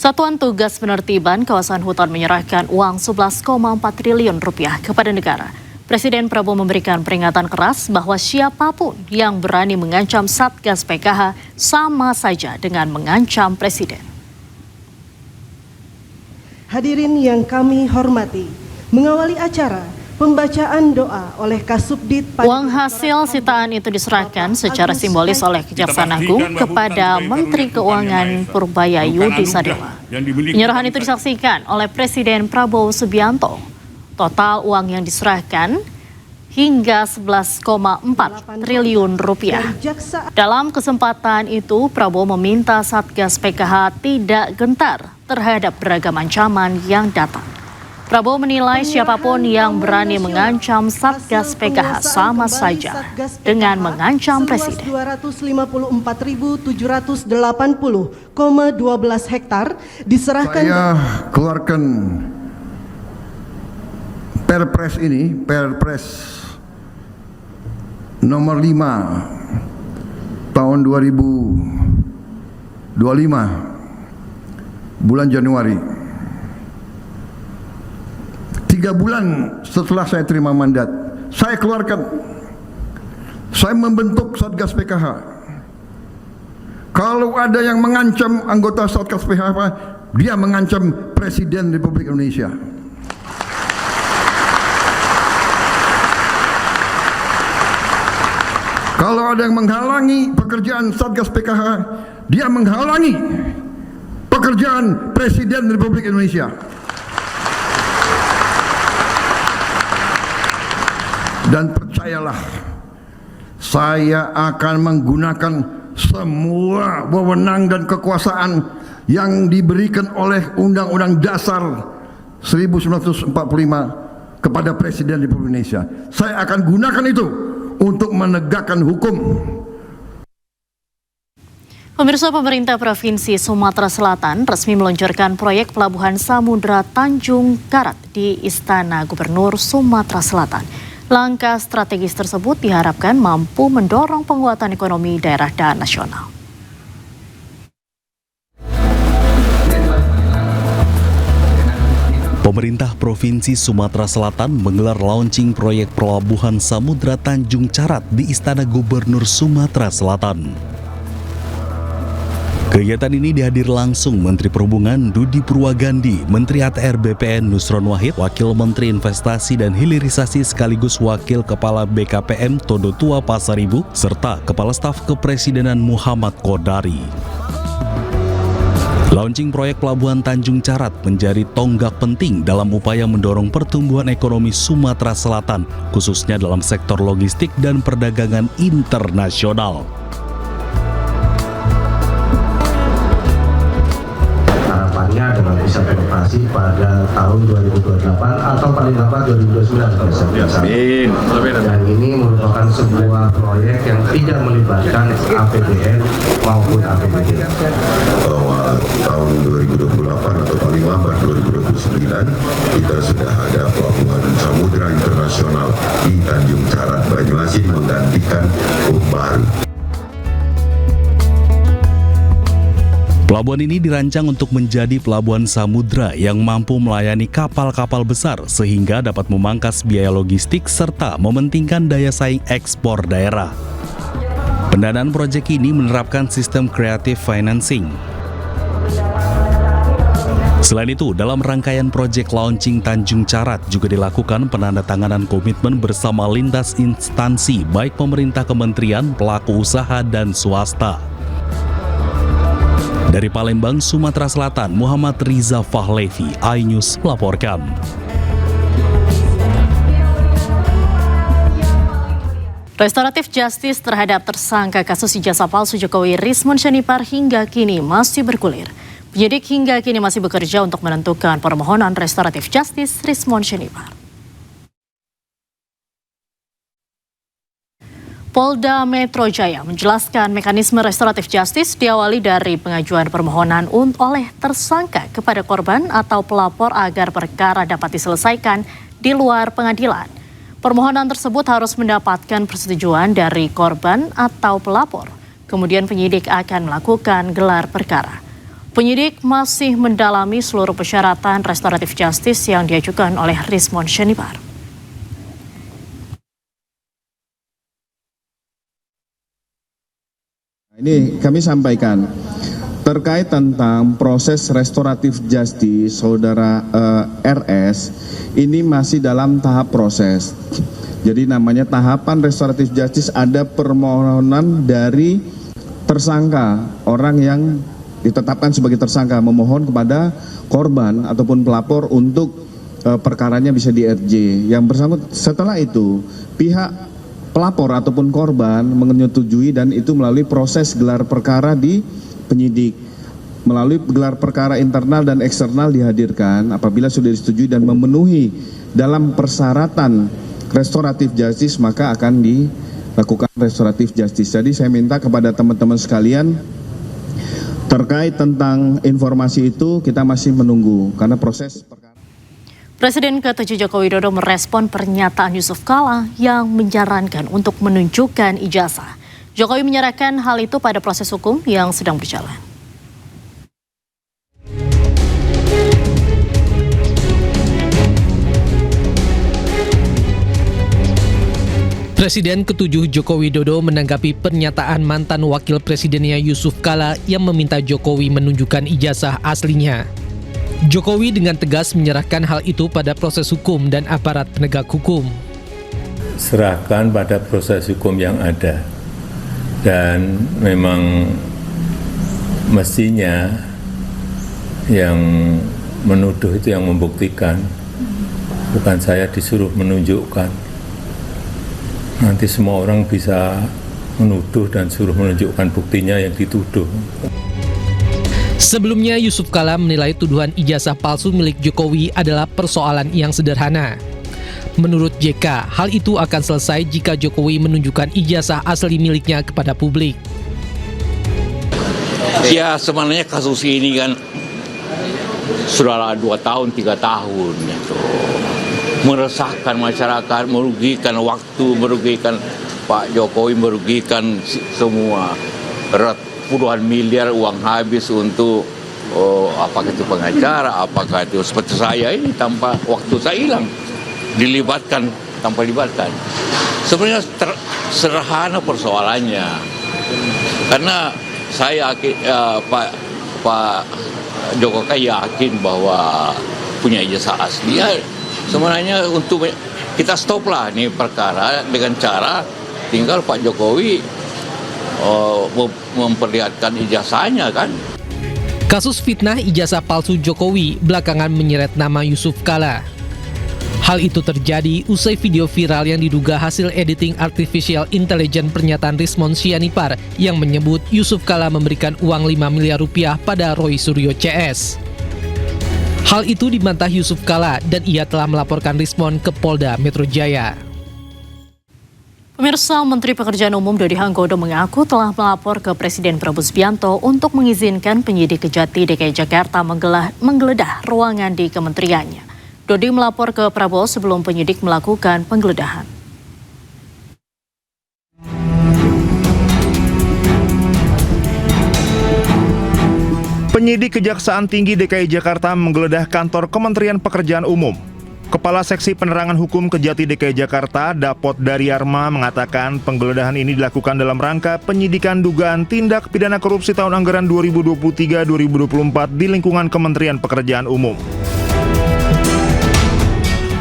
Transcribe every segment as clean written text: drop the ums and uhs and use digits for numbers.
Satuan Tugas Penertiban Kawasan Hutan menyerahkan uang 11,4 triliun rupiah kepada negara. Presiden Prabowo memberikan peringatan keras bahwa siapapun yang berani mengancam Satgas PKH sama saja dengan mengancam Presiden. Hadirin yang kami hormati, mengawali acara pembacaan doa oleh Kasubdit. Uang hasil sitaan itu diserahkan secara simbolis oleh Kejaksaan Agung kepada Menteri Keuangan Purbayayudi Sadewa. Penyerahan itu disaksikan oleh Presiden Prabowo Subianto. Total uang yang diserahkan hingga 11,4 triliun rupiah. Dalam kesempatan itu, Prabowo meminta Satgas PKH tidak gentar terhadap beragam ancaman yang datang. Prabowo menilai siapapun yang berani mengancam Satgas PKH sama saja dengan mengancam Presiden. 254.780,12 hektar diserahkan. Saya keluarkan Perpres ini, Perpres nomor 5 tahun 2025 bulan Januari. 3 bulan setelah saya terima mandat, saya keluarkan, saya membentuk Satgas PKH. Kalau ada yang mengancam anggota Satgas PKH, dia mengancam Presiden Republik Indonesia. Kalau ada yang menghalangi pekerjaan Satgas PKH, dia menghalangi pekerjaan Presiden Republik Indonesia. Dan percayalah, saya akan menggunakan semua wewenang dan kekuasaan yang diberikan oleh Undang-Undang Dasar 1945 kepada Presiden Republik Indonesia. Saya akan gunakan itu untuk menegakkan hukum. Pemirsa, pemerintah Provinsi Sumatera Selatan resmi meluncurkan proyek Pelabuhan Samudra Tanjung Karat di Istana Gubernur Sumatera Selatan. Langkah strategis tersebut diharapkan mampu mendorong penguatan ekonomi daerah dan nasional. Pemerintah Provinsi Sumatera Selatan menggelar launching proyek Pelabuhan Samudra Tanjung Karat di Istana Gubernur Sumatera Selatan. Kegiatan ini dihadiri langsung Menteri Perhubungan Dudi Purwagandi, Menteri ATR BPN Nusron Wahid, Wakil Menteri Investasi dan Hilirisasi sekaligus Wakil Kepala BKPM Todo Tua Pasaribu, serta Kepala Staf Kepresidenan Muhammad Kodari. Launching proyek Pelabuhan Tanjung Karat menjadi tonggak penting dalam upaya mendorong pertumbuhan ekonomi Sumatera Selatan, khususnya dalam sektor logistik dan perdagangan internasional. Dengan bisa beroperasi pada tahun 2028 atau paling lambat 2029 kalau saya bisa. Dan ini merupakan sebuah proyek yang tidak melibatkan APBN maupun APBD. Bahwa tahun 2028 atau paling lambat 2029 kita sudah ada pelabuhan samudra internasional di Tanjung Karat Banyuasin menggantikan baru. Pelabuhan ini dirancang untuk menjadi pelabuhan samudra yang mampu melayani kapal-kapal besar sehingga dapat memangkas biaya logistik serta mementingkan daya saing ekspor daerah. Pendanaan proyek ini menerapkan sistem creative financing. Selain itu, dalam rangkaian proyek launching Tanjung Karat juga dilakukan penandatanganan komitmen bersama lintas instansi baik pemerintah, kementerian, pelaku usaha, dan swasta. Dari Palembang, Sumatera Selatan, Muhammad Riza Fahlevi, iNews melaporkan. Restoratif justice terhadap tersangka kasus ijazah palsu Jokowi Rismon Syarifar hingga kini masih bergulir. Penyidik hingga kini masih bekerja untuk menentukan permohonan restoratif justice Rismon Syarifar. Polda Metro Jaya menjelaskan mekanisme restoratif justice diawali dari pengajuan permohonan oleh tersangka kepada korban atau pelapor agar perkara dapat diselesaikan di luar pengadilan. Permohonan tersebut harus mendapatkan persetujuan dari korban atau pelapor. Kemudian penyidik akan melakukan gelar perkara. Penyidik masih mendalami seluruh persyaratan restoratif justice yang diajukan oleh Rismon Syarifar. Ini kami sampaikan terkait tentang proses restoratif justice saudara RS ini masih dalam tahap proses. Jadi namanya tahapan restoratif justice, ada permohonan dari tersangka, orang yang ditetapkan sebagai tersangka memohon kepada korban ataupun pelapor untuk perkaranya bisa di RJ. Yang bersangkutan setelah itu pihak pelapor ataupun korban menyetujui dan itu melalui proses gelar perkara di penyidik. Melalui gelar perkara internal dan eksternal dihadirkan apabila sudah disetujui dan memenuhi dalam persyaratan restoratif justice maka akan dilakukan restoratif justice. Jadi saya minta kepada teman-teman sekalian terkait tentang informasi itu kita masih menunggu karena proses perkara. Presiden ke-7 Joko Widodo merespon pernyataan Yusuf Kala yang menyarankan untuk menunjukkan ijazah. Jokowi menyerahkan hal itu pada proses hukum yang sedang berjalan. Presiden ke-7 Joko Widodo menanggapi pernyataan mantan wakil presidennya Yusuf Kala yang meminta Jokowi menunjukkan ijazah aslinya. Jokowi dengan tegas menyerahkan hal itu pada proses hukum dan aparat penegak hukum. Serahkan pada proses hukum yang ada. Dan memang mestinya yang menuduh itu yang membuktikan. Bukan saya disuruh menunjukkan. Nanti semua orang bisa menuduh dan suruh menunjukkan buktinya yang dituduh. Sebelumnya Yusuf Kala menilai tuduhan ijazah palsu milik Jokowi adalah persoalan yang sederhana. Menurut JK, hal itu akan selesai jika Jokowi menunjukkan ijazah asli miliknya kepada publik. Ya sebenarnya kasus ini kan sudah 2 tahun, 3 tahun gitu. Meresahkan masyarakat, merugikan waktu, merugikan Pak Jokowi, merugikan semua. Puluhan miliar uang habis untuk apakah itu pengacara, apakah itu seperti saya ini tanpa waktu saya hilang, dilibatkan tanpa libatkan. Sebenarnya sederhana persoalannya, karena saya Pak Jokowi yakin bahwa punya ijazah asli. Ya, sebenarnya untuk kita stoplah nih perkara dengan cara tinggal Pak Jokowi memperlihatkan ijazahnya kan. Kasus fitnah ijazah palsu Jokowi belakangan menyeret nama Yusuf Kala. Hal itu terjadi usai video viral yang diduga hasil editing artificial intelligence pernyataan Rismon Syarifar yang menyebut Yusuf Kala memberikan uang 5 miliar rupiah pada Roy Suryo CS. Hal itu dibantah Yusuf Kala dan ia telah melaporkan Rismon ke Polda Metro Jaya. Pemirsa, Menteri Pekerjaan Umum Dodi Hanggodo mengaku telah melapor ke Presiden Prabowo Subianto untuk mengizinkan penyidik Kejati DKI Jakarta menggeledah ruangan di kementeriannya. Dodi melapor ke Prabowo sebelum penyidik melakukan penggeledahan. Penyidik Kejaksaan Tinggi DKI Jakarta menggeledah kantor Kementerian Pekerjaan Umum. Kepala Seksi Penerangan Hukum Kejati DKI Jakarta, Dapot Daryarma, mengatakan penggeledahan ini dilakukan dalam rangka penyidikan dugaan tindak pidana korupsi tahun anggaran 2023-2024 di lingkungan Kementerian Pekerjaan Umum.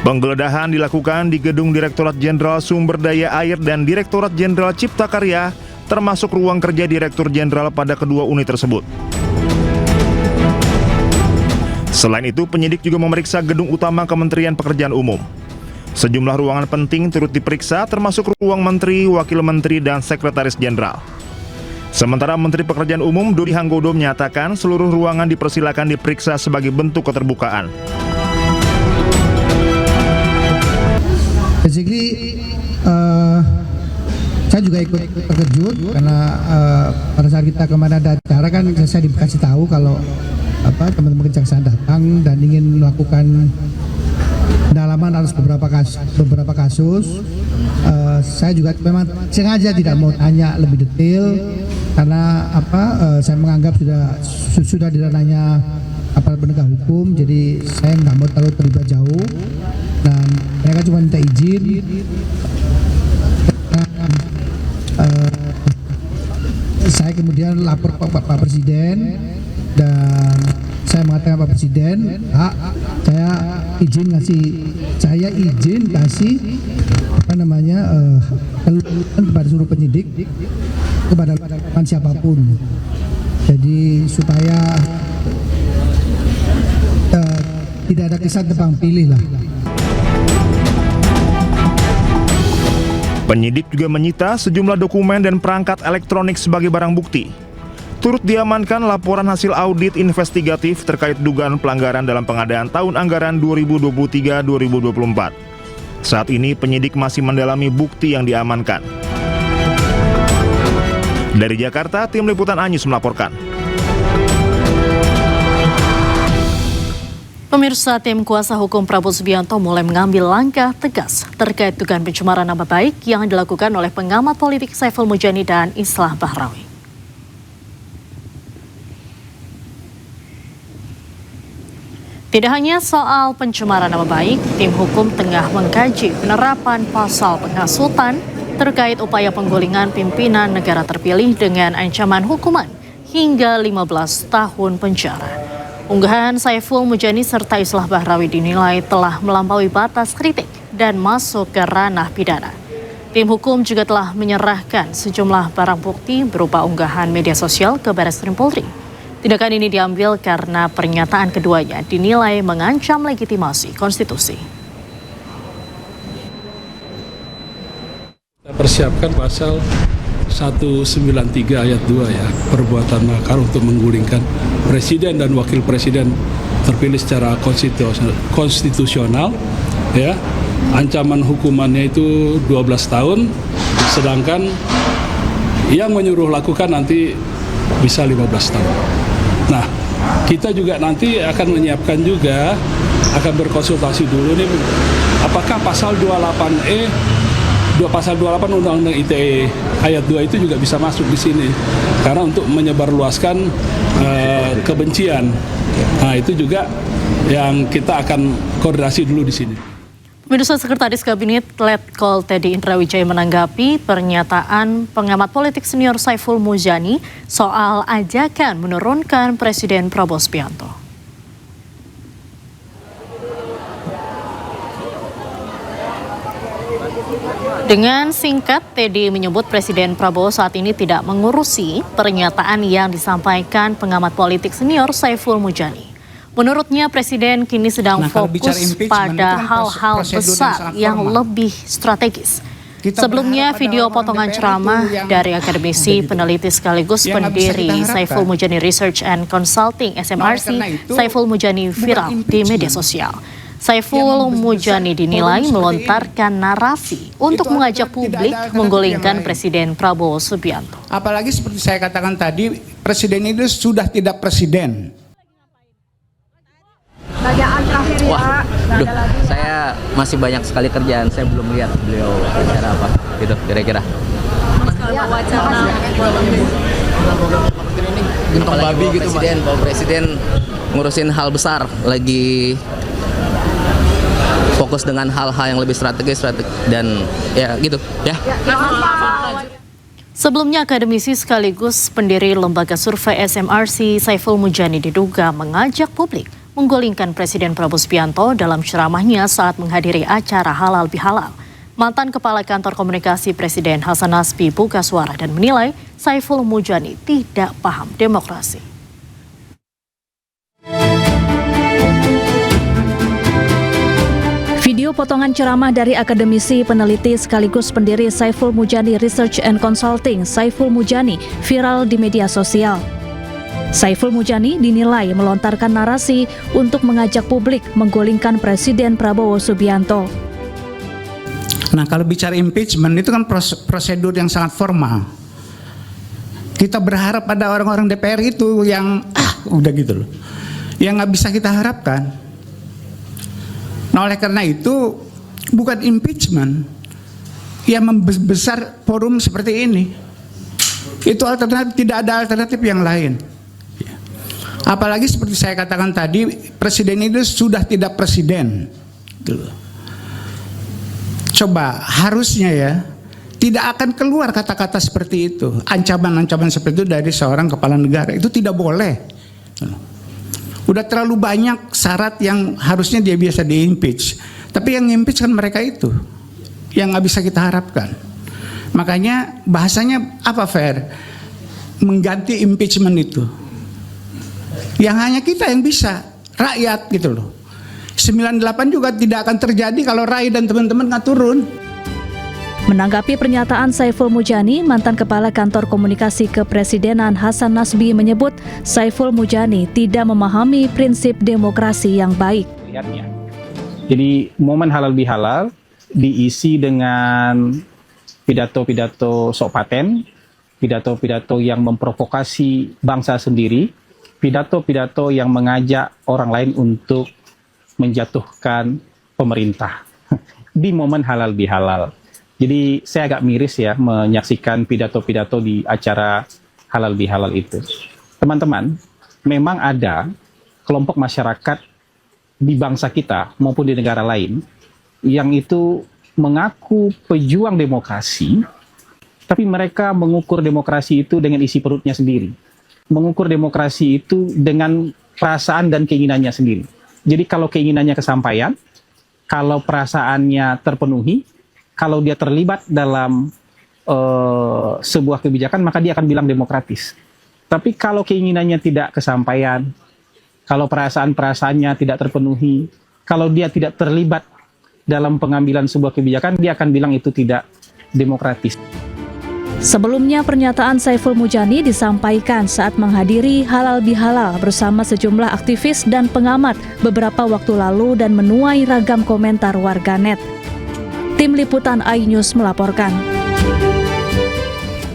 Penggeledahan dilakukan di Gedung Direktorat Jenderal Sumber Daya Air dan Direktorat Jenderal Cipta Karya, termasuk ruang kerja Direktur Jenderal pada kedua unit tersebut. Selain itu, penyidik juga memeriksa gedung utama Kementerian Pekerjaan Umum. Sejumlah ruangan penting turut diperiksa, termasuk ruang Menteri, Wakil Menteri, dan Sekretaris Jenderal. Sementara Menteri Pekerjaan Umum Dodi Hanggodo menyatakan seluruh ruangan dipersilakan diperiksa sebagai bentuk keterbukaan. Basically, saya juga ikut terkejut karena pada saat kita kemarin ada acara kan saya dikasih tahu kalau teman-teman kejaksaan datang dan ingin melakukan pendalaman atas beberapa kasus saya juga memang sengaja tidak mau tanya lebih detail karena saya menganggap sudah di ranahnya aparat penegak hukum, jadi saya nggak mau terlalu terlibat jauh dan mereka cuma minta izin. Saya kemudian lapor Pak Presiden dan saya mengatakan Pak Presiden, saya izin kasih kepada seluruh penyidik kepada siapapun. Jadi supaya tidak ada kesan tebang pilih lah. Penyidik juga menyita sejumlah dokumen dan perangkat elektronik sebagai barang bukti. Turut diamankan laporan hasil audit investigatif terkait dugaan pelanggaran dalam pengadaan tahun anggaran 2023-2024. Saat ini penyidik masih mendalami bukti yang diamankan. Dari Jakarta, tim liputan Anyus melaporkan. Pemirsa, tim kuasa hukum Prabowo Subianto mulai mengambil langkah tegas terkait dugaan pencemaran nama baik yang dilakukan oleh pengamat politik Saiful Mujani dan Islah Bahrawi. Tidak hanya soal pencemaran nama baik, tim hukum tengah mengkaji penerapan pasal penghasutan terkait upaya penggulingan pimpinan negara terpilih dengan ancaman hukuman hingga 15 tahun penjara. Unggahan Saiful Mujani serta Islah Bahrawi dinilai telah melampaui batas kritik dan masuk ke ranah pidana. Tim hukum juga telah menyerahkan sejumlah barang bukti berupa unggahan media sosial ke Bareskrim Polri. Tindakan ini diambil karena pernyataan keduanya dinilai mengancam legitimasi konstitusi. Kita persiapkan pasal 193 ayat 2 ya, perbuatan makar untuk menggulingkan presiden dan wakil presiden terpilih secara konstitusional ya. Ancaman hukumannya itu 12 tahun, sedangkan yang menyuruh lakukan nanti bisa 15 tahun. Nah, kita juga nanti akan menyiapkan juga, akan berkonsultasi dulu nih, apakah pasal 28E pasal 28 Undang-Undang ITE ayat 2 itu juga bisa masuk di sini karena untuk menyebarluaskan kebencian. Nah, itu juga yang kita akan koordinasi dulu di sini. Pemirsa, Sekretaris Kabinet Letkol Teddy Indra Wijaya menanggapi pernyataan pengamat politik senior Saiful Mujani soal ajakan menurunkan Presiden Prabowo Subianto. Dengan singkat, Teddy menyebut Presiden Prabowo saat ini tidak mengurusi pernyataan yang disampaikan pengamat politik senior Saiful Mujani. Menurutnya, Presiden kini sedang fokus pada hal-hal besar yang lebih strategis. Sebelumnya, video potongan ceramah dari akademisi, peneliti sekaligus pendiri Saiful Mujani Research and Consulting SMRC, Saiful Mujani viral di media sosial. Saiful Mujani dinilai melontarkan narasi untuk mengajak publik menggulingkan Presiden Prabowo Subianto. Apalagi seperti saya katakan tadi, Presiden itu sudah tidak presiden. Wah, saya masih banyak sekali kerjaan, saya belum lihat beliau bicara apa, gitu kira-kira. Untung babi gitu, Pak Presiden ngurusin hal besar, lagi fokus dengan hal-hal yang lebih strategis dan ya gitu ya. Sebelumnya, akademisi sekaligus pendiri lembaga survei SMRC Saiful Mujani diduga mengajak publik menggulingkan Presiden Prabowo Subianto dalam ceramahnya saat menghadiri acara Halal Bihalal. Mantan Kepala Kantor Komunikasi Presiden Hasan Nasbi buka suara dan menilai Saiful Mujani tidak paham demokrasi. Video potongan ceramah dari akademisi, peneliti sekaligus pendiri Saiful Mujani Research and Consulting, Saiful Mujani, viral di media sosial. Saiful Mujani dinilai melontarkan narasi untuk mengajak publik menggulingkan Presiden Prabowo Subianto. Nah, kalau bicara impeachment itu kan prosedur yang sangat formal. Kita berharap pada orang-orang DPR itu yang udah gitu loh, yang nggak bisa kita harapkan. Nah, oleh karena itu bukan impeachment, yang membesar forum seperti ini. Itu alternatif, tidak ada alternatif yang lain. Apalagi seperti saya katakan tadi, presiden itu sudah tidak presiden. Coba harusnya ya, tidak akan keluar kata-kata seperti itu, ancaman-ancaman seperti itu dari seorang kepala negara. Itu tidak boleh. Udah terlalu banyak syarat yang harusnya dia biasa di-impeach. Tapi yang impeach kan mereka itu, yang nggak bisa kita harapkan. Makanya bahasanya apa, Fer? Mengganti impeachment itu. Yang hanya kita yang bisa, rakyat gitu loh. 98 juga tidak akan terjadi kalau Rai dan teman-teman nggak turun. Menanggapi pernyataan Saiful Mujani, mantan Kepala Kantor Komunikasi Kepresidenan Hasan Nasbi menyebut Saiful Mujani tidak memahami prinsip demokrasi yang baik. Jadi momen halal bihalal diisi dengan pidato-pidato sok paten, pidato-pidato yang memprovokasi bangsa sendiri, pidato-pidato yang mengajak orang lain untuk menjatuhkan pemerintah di momen halal bihalal. Jadi saya agak miris ya menyaksikan pidato-pidato di acara halal bihalal itu. Teman-teman, memang ada kelompok masyarakat di bangsa kita maupun di negara lain yang itu mengaku pejuang demokrasi, tapi mereka mengukur demokrasi itu dengan isi perutnya sendiri. Mengukur demokrasi itu dengan perasaan dan keinginannya sendiri. Jadi kalau keinginannya kesampaian, kalau perasaannya terpenuhi, kalau dia terlibat dalam sebuah kebijakan, maka dia akan bilang demokratis. Tapi kalau keinginannya tidak kesampaian, kalau perasaan-perasaannya tidak terpenuhi, kalau dia tidak terlibat dalam pengambilan sebuah kebijakan, dia akan bilang itu tidak demokratis. Sebelumnya, pernyataan Saiful Mujani disampaikan saat menghadiri halal bihalal bersama sejumlah aktivis dan pengamat beberapa waktu lalu dan menuai ragam komentar warganet. Tim Liputan iNews melaporkan.